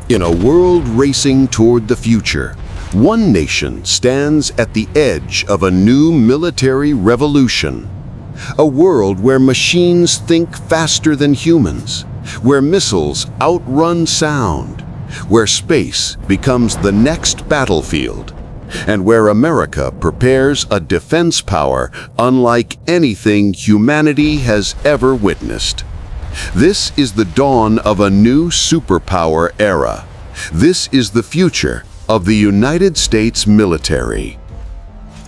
In a world racing toward the future, one nation stands at the edge of a new military revolution. A world where machines think faster than humans, where missiles outrun sound, where space becomes the next battlefield, and where America prepares a defense power unlike anything humanity has ever witnessed. This is the dawn of a new superpower era. This is the future of the United States military.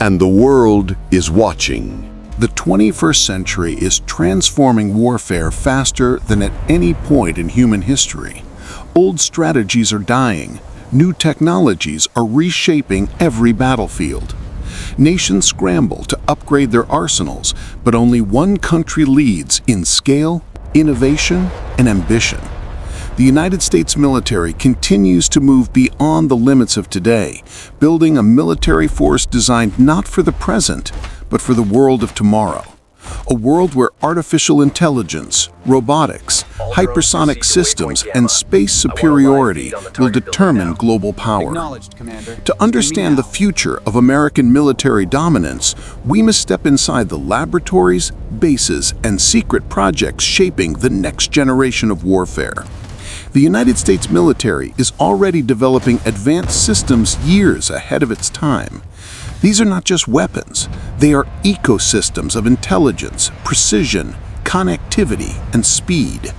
And the world is watching. The 21st century is transforming warfare faster than at any point in human history. Old strategies are dying. New technologies are reshaping every battlefield. Nations scramble to upgrade their arsenals, but only one country leads in scale, innovation, and ambition. The United States military continues to move beyond the limits of today, building a military force designed not for the present, but for the world of tomorrow. A world where artificial intelligence, robotics, hypersonic systems, and space superiority will determine global power. To understand the future of American military dominance, we must step inside the laboratories, bases, and secret projects shaping the next generation of warfare. The United States military is already developing advanced systems years ahead of its time. These are not just weapons, they are ecosystems of intelligence, precision, connectivity, and speed.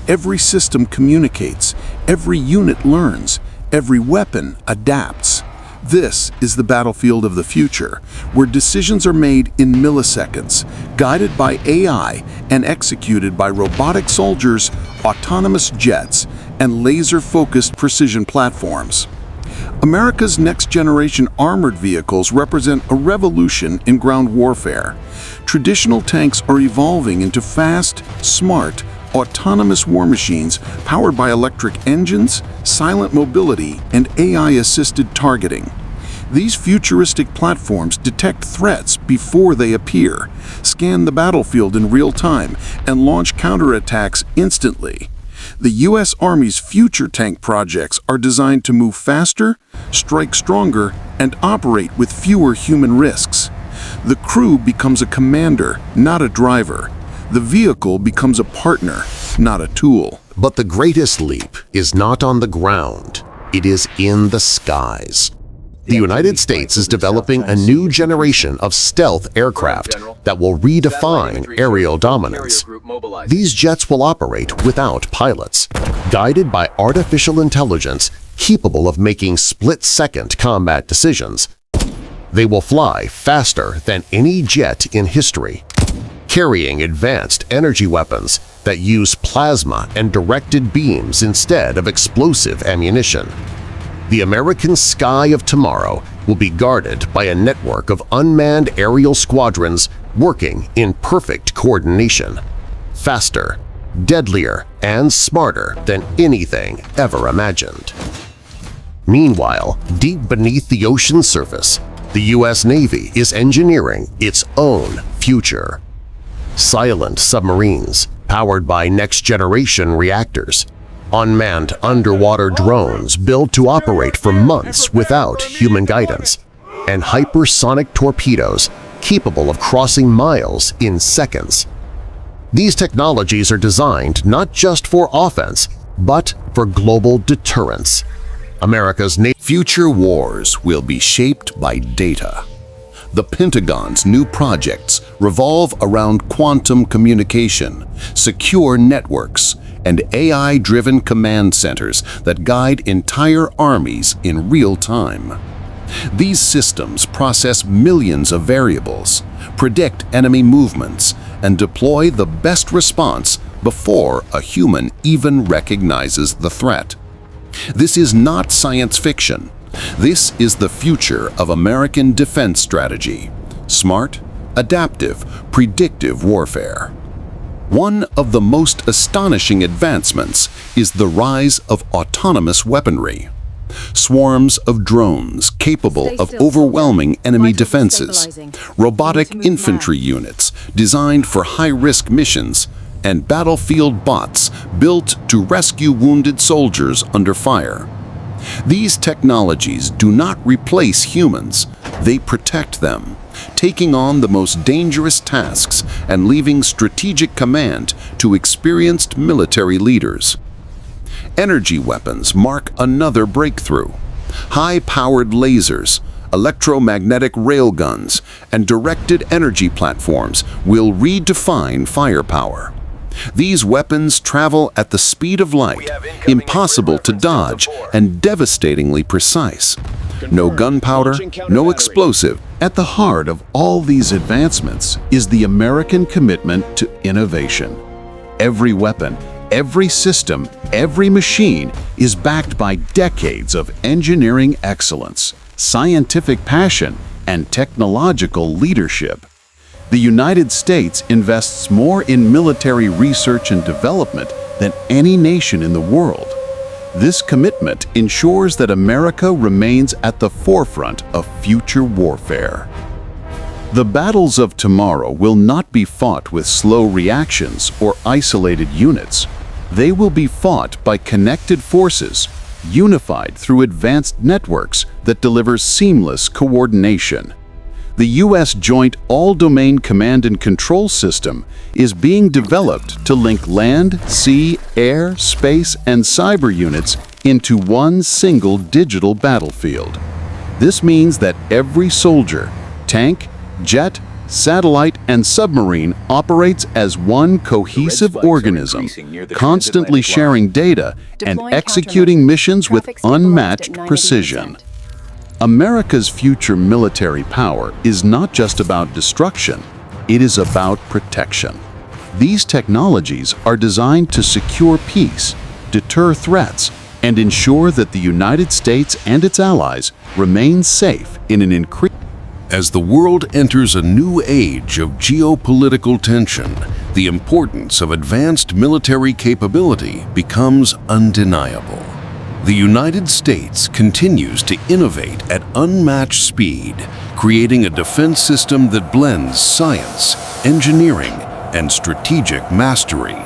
Every system communicates, every unit learns, every weapon adapts. This is the battlefield of the future, where decisions are made in milliseconds, guided by AI and executed by robotic soldiers, autonomous jets, and laser-focused precision platforms. America's next-generation armored vehicles represent a revolution in ground warfare. Traditional tanks are evolving into fast, smart, autonomous war machines powered by electric engines, silent mobility, and AI-assisted targeting. These futuristic platforms detect threats before they appear, scan the battlefield in real time, and launch counterattacks instantly. The U.S. Army's future tank projects are designed to move faster, strike stronger, and operate with fewer human risks. The crew becomes a commander, not a driver. The vehicle becomes a partner, not a tool. But the greatest leap is not on the ground. It is in the skies. The United States is developing a new generation of stealth aircraft that will redefine aerial dominance. These jets will operate without pilots, guided by artificial intelligence capable of making split-second combat decisions. They will fly faster than any jet in history, carrying advanced energy weapons that use plasma and directed beams instead of explosive ammunition. The American sky of tomorrow will be guarded by a network of unmanned aerial squadrons working in perfect coordination, faster, deadlier, and smarter than anything ever imagined. Meanwhile, deep beneath the ocean's surface, the U.S. Navy is engineering its own future. Silent submarines powered by next-generation reactors, unmanned underwater drones built to operate for months without human guidance, and hypersonic torpedoes capable of crossing miles in seconds. These technologies are designed not just for offense, but for global deterrence. America's future wars will be shaped by data. The Pentagon's new projects revolve around quantum communication, secure networks, and AI-driven command centers that guide entire armies in real time. These systems process millions of variables, predict enemy movements, and deploy the best response before a human even recognizes the threat. This is not science fiction. This is the future of American defense strategy: smart, adaptive, predictive warfare. One of the most astonishing advancements is the rise of autonomous weaponry. Swarms of drones capable of overwhelming enemy defenses, robotic infantry units designed for high-risk missions, and battlefield bots built to rescue wounded soldiers under fire. These technologies do not replace humans, they protect them, taking on the most dangerous tasks and leaving strategic command to experienced military leaders. Energy weapons mark another breakthrough. High-powered lasers, electromagnetic railguns, and directed energy platforms will redefine firepower. These weapons travel at the speed of light, impossible to dodge and devastatingly precise. No gunpowder, no explosive. At the heart of all these advancements is the American commitment to innovation. Every weapon, every system, every machine is backed by decades of engineering excellence, scientific passion, and technological leadership. The United States invests more in military research and development than any nation in the world. This commitment ensures that America remains at the forefront of future warfare. The battles of tomorrow will not be fought with slow reactions or isolated units. They will be fought by connected forces, unified through advanced networks that deliver seamless coordination. The U.S. Joint All-Domain Command and Control System is being developed to link land, sea, air, space, and cyber units into one single digital battlefield. This means that every soldier, tank, jet, satellite, and submarine operates as one cohesive organism, constantly sharing data and executing missions with unmatched precision. America's future military power is not just about destruction, it is about protection. These technologies are designed to secure peace, deter threats, and ensure that the United States and its allies remain safe in an increasing. As the world enters a new age of geopolitical tension, the importance of advanced military capability becomes undeniable. The United States continues to innovate at unmatched speed, creating a defense system that blends science, engineering, and strategic mastery.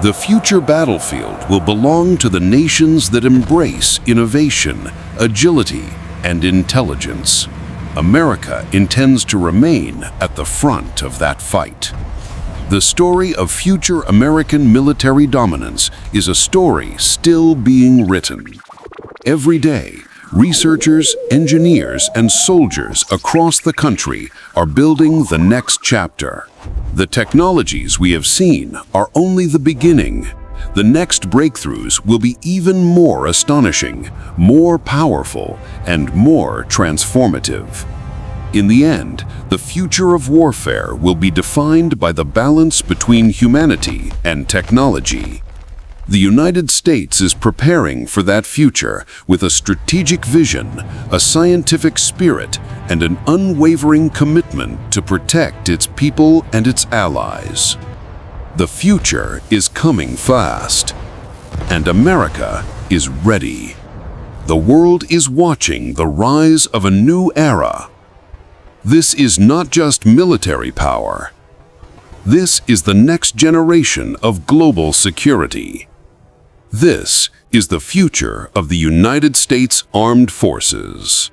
The future battlefield will belong to the nations that embrace innovation, agility, and intelligence. America intends to remain at the front of that fight. The story of future American military dominance is a story still being written. Every day, researchers, engineers, and soldiers across the country are building the next chapter. The technologies we have seen are only the beginning. The next breakthroughs will be even more astonishing, more powerful, and more transformative. In the end, the future of warfare will be defined by the balance between humanity and technology. The United States is preparing for that future with a strategic vision, a scientific spirit, and an unwavering commitment to protect its people and its allies. The future is coming fast, and America is ready. The world is watching the rise of a new era. This is not just military power. This is the next generation of global security. This is the future of the United States Armed Forces.